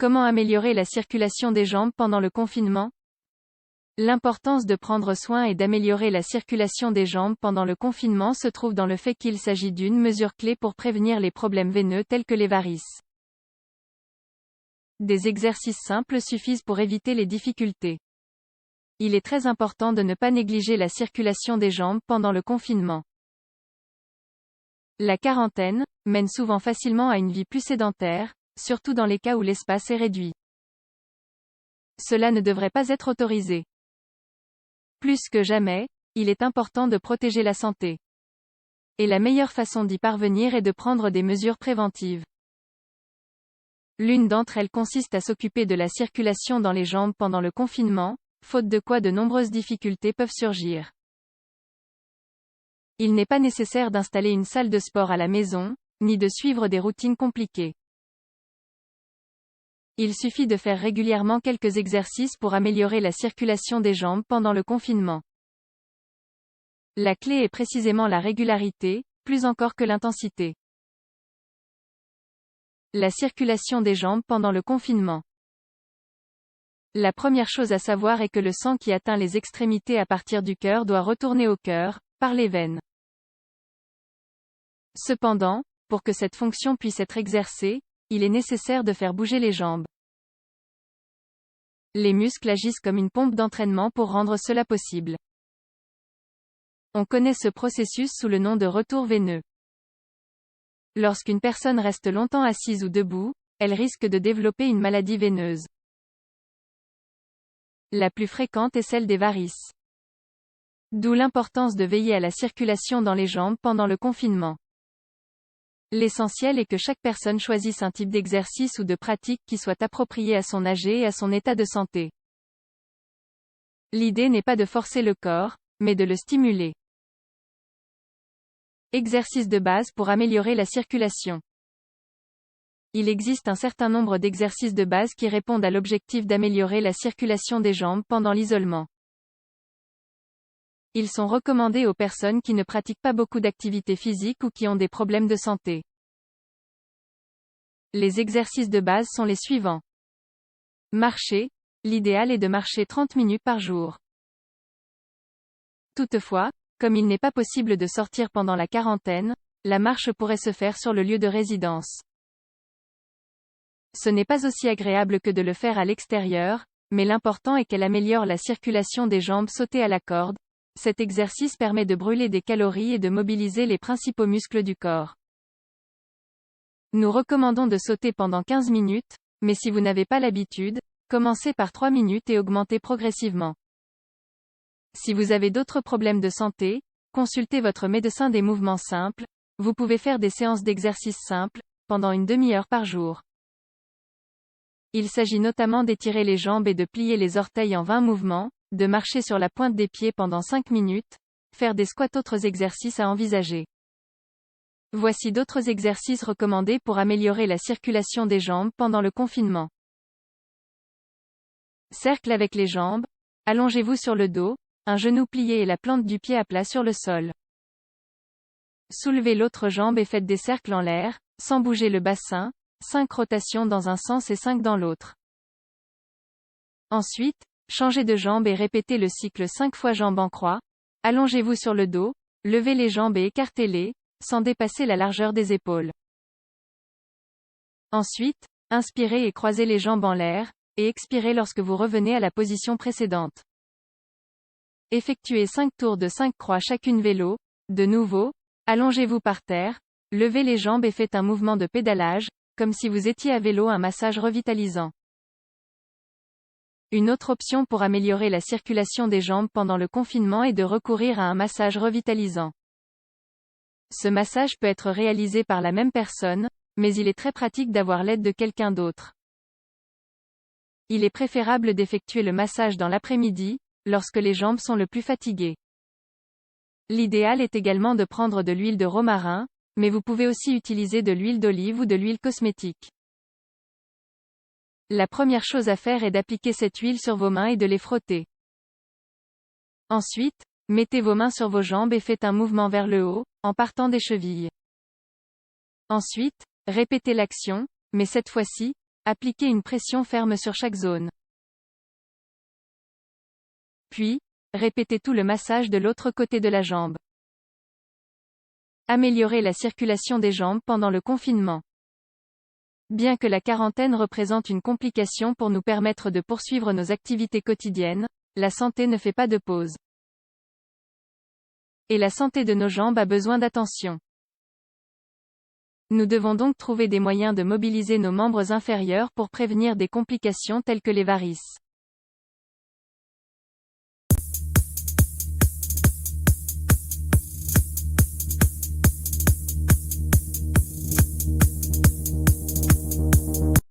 Comment améliorer la circulation des jambes pendant le confinement? L'importance de prendre soin et d'améliorer la circulation des jambes pendant le confinement se trouve dans le fait qu'il s'agit d'une mesure clé pour prévenir les problèmes veineux tels que les varices. Des exercices simples suffisent pour éviter les difficultés. Il est très important de ne pas négliger la circulation des jambes pendant le confinement. La quarantaine mène souvent facilement à une vie plus sédentaire, surtout dans les cas où l'espace est réduit. Cela ne devrait pas être autorisé. Plus que jamais, il est important de protéger la santé. Et la meilleure façon d'y parvenir est de prendre des mesures préventives. L'une d'entre elles consiste à s'occuper de la circulation dans les jambes pendant le confinement, faute de quoi de nombreuses difficultés peuvent surgir. Il n'est pas nécessaire d'installer une salle de sport à la maison, ni de suivre des routines compliquées. Il suffit de faire régulièrement quelques exercices pour améliorer la circulation des jambes pendant le confinement. La clé est précisément la régularité, plus encore que l'intensité. La circulation des jambes pendant le confinement. La première chose à savoir est que le sang qui atteint les extrémités à partir du cœur doit retourner au cœur, par les veines. Cependant, pour que cette fonction puisse être exercée, il est nécessaire de faire bouger les jambes. Les muscles agissent comme une pompe d'entraînement pour rendre cela possible. On connaît ce processus sous le nom de retour veineux. Lorsqu'une personne reste longtemps assise ou debout, elle risque de développer une maladie veineuse. La plus fréquente est celle des varices. D'où l'importance de veiller à la circulation dans les jambes pendant le confinement. L'essentiel est que chaque personne choisisse un type d'exercice ou de pratique qui soit approprié à son âge et à son état de santé. L'idée n'est pas de forcer le corps, mais de le stimuler. Exercice de base pour améliorer la circulation. Il existe un certain nombre d'exercices de base qui répondent à l'objectif d'améliorer la circulation des jambes pendant l'isolement. Ils sont recommandés aux personnes qui ne pratiquent pas beaucoup d'activité physique ou qui ont des problèmes de santé. Les exercices de base sont les suivants. Marcher. L'idéal est de marcher 30 minutes par jour. Toutefois, comme il n'est pas possible de sortir pendant la quarantaine, la marche pourrait se faire sur le lieu de résidence. Ce n'est pas aussi agréable que de le faire à l'extérieur, mais l'important est qu'elle améliore la circulation des jambes sautées à la corde. Cet exercice permet de brûler des calories et de mobiliser les principaux muscles du corps. Nous recommandons de sauter pendant 15 minutes, mais si vous n'avez pas l'habitude, commencez par 3 minutes et augmentez progressivement. Si vous avez d'autres problèmes de santé, consultez votre médecin des mouvements simples. Vous pouvez faire des séances d'exercice simples, pendant une demi-heure par jour. Il s'agit notamment d'étirer les jambes et de plier les orteils en 20 mouvements, de marcher sur la pointe des pieds pendant 5 minutes, faire des squats. Autres exercices à envisager. Voici d'autres exercices recommandés pour améliorer la circulation des jambes pendant le confinement. Cercle avec les jambes. Allongez-vous sur le dos, un genou plié et la plante du pied à plat sur le sol. Soulevez l'autre jambe et faites des cercles en l'air, sans bouger le bassin, 5 rotations dans un sens et 5 dans l'autre. Ensuite, changez de jambe et répétez le cycle 5 fois jambes en croix. Allongez-vous sur le dos, levez les jambes et écartez-les, sans dépasser la largeur des épaules. Ensuite, inspirez et croisez les jambes en l'air, et expirez lorsque vous revenez à la position précédente. Effectuez 5 tours de 5 croix chacune vélo. De nouveau, allongez-vous par terre, levez les jambes et faites un mouvement de pédalage, comme si vous étiez à vélo. Un massage revitalisant. Une autre option pour améliorer la circulation des jambes pendant le confinement est de recourir à un massage revitalisant. Ce massage peut être réalisé par la même personne, mais il est très pratique d'avoir l'aide de quelqu'un d'autre. Il est préférable d'effectuer le massage dans l'après-midi, lorsque les jambes sont le plus fatiguées. L'idéal est également de prendre de l'huile de romarin, mais vous pouvez aussi utiliser de l'huile d'olive ou de l'huile cosmétique. La première chose à faire est d'appliquer cette huile sur vos mains et de les frotter. Ensuite, mettez vos mains sur vos jambes et faites un mouvement vers le haut, en partant des chevilles. Ensuite, répétez l'action, mais cette fois-ci, Appliquez une pression ferme sur chaque zone. Puis, répétez tout le massage de l'autre côté de la jambe. Améliorer la circulation des jambes pendant le confinement. Bien que la quarantaine représente une complication pour nous permettre de poursuivre nos activités quotidiennes, la santé ne fait pas de pause. Et la santé de nos jambes a besoin d'attention. Nous devons donc trouver des moyens de mobiliser nos membres inférieurs pour prévenir des complications telles que les varices.